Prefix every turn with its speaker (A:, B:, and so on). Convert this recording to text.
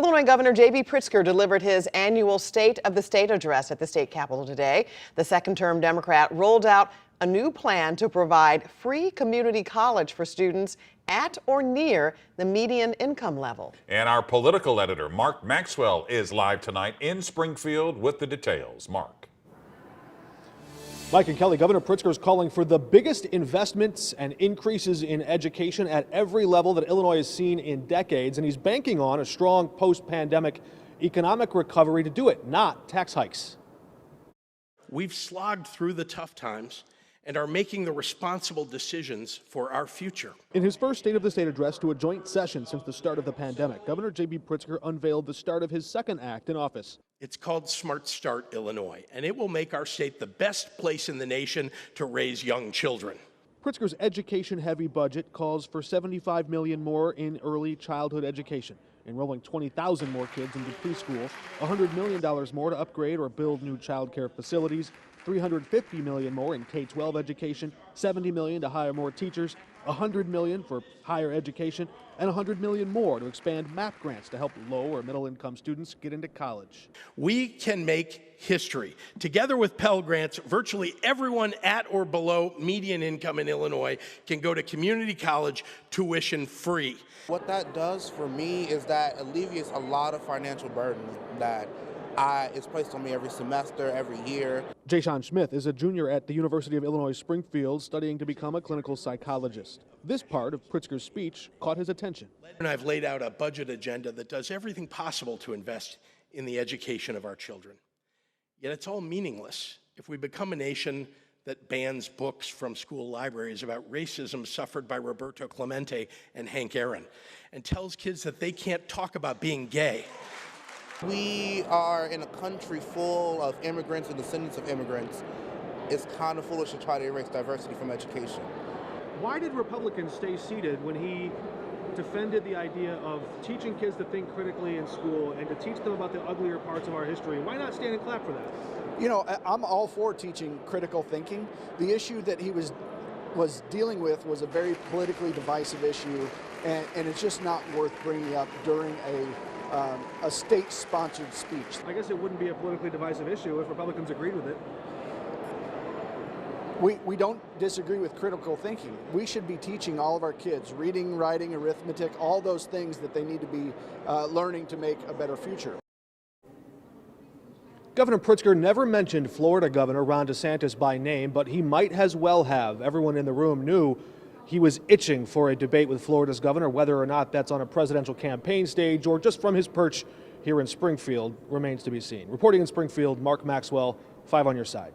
A: Illinois Governor J.B. Pritzker delivered his annual State of the State address at the state capitol today. The second-term Democrat rolled out a new plan to provide free community college for students at or near the median income level.
B: And our political editor, Mark Maxwell, is live tonight in Springfield with the details. Mark.
C: Mike and Kelly, Governor Pritzker is calling for the biggest investments and increases in education at every level that Illinois has seen in decades, and he's banking on a strong post-pandemic economic recovery to do it, not tax hikes.
D: We've slogged through the tough times and are making the responsible decisions for our future.
C: In his first State of the State address to a joint session since the start of the pandemic, Governor J.B. Pritzker unveiled the start of his second act in office.
D: It's called Smart Start Illinois, and it will make our state the best place in the nation to raise young children.
C: Pritzker's education-heavy budget calls for $75 million more in early childhood education, enrolling 20,000 more kids into preschool, $100 million more to upgrade or build new child care facilities, $350 million more in K-12 education, $70 million to hire more teachers, $100 million for higher education, and $100 million more to expand MAP grants to help low or middle income students get into college.
D: We can make history. Together with Pell Grants, virtually everyone at or below median income in Illinois can go to community college tuition free.
E: What that does for me is that alleviates a lot of financial burden that is placed on me every semester, every year.
C: Jayshawn Smith is a junior at the University of Illinois Springfield studying to become a clinical psychologist. This part of Pritzker's speech caught his attention.
D: And I've laid out a budget agenda that does everything possible to invest in the education of our children. Yet it's all meaningless if we become a nation that bans books from school libraries about racism suffered by Roberto Clemente and Hank Aaron, and tells kids that they can't talk about being gay.
E: We are in a country full of immigrants and descendants of immigrants. It's kind of foolish to try to erase diversity from education.
C: Why did Republicans stay seated when he defended the idea of teaching kids to think critically in school and to teach them about the uglier parts of our history? Why not stand and clap for that?
F: You know, I'm all for teaching critical thinking. The issue that he was dealing with was a very politically divisive issue, and it's just not worth bringing up during a state-sponsored speech.
C: I guess it wouldn't be a politically divisive issue if Republicans agreed with it.
F: We don't disagree with critical thinking. We should be teaching all of our kids reading, writing, arithmetic, all those things that they need to be learning to make a better future. Governor Pritzker never mentioned Florida Governor Ron DeSantis by name, but he might as well have. Everyone in the room knew he was itching for a debate with Florida's governor. Whether or not that's on a presidential campaign stage or just from his perch here in Springfield remains to be seen. Reporting in Springfield, Mark Maxwell, 5 on your side.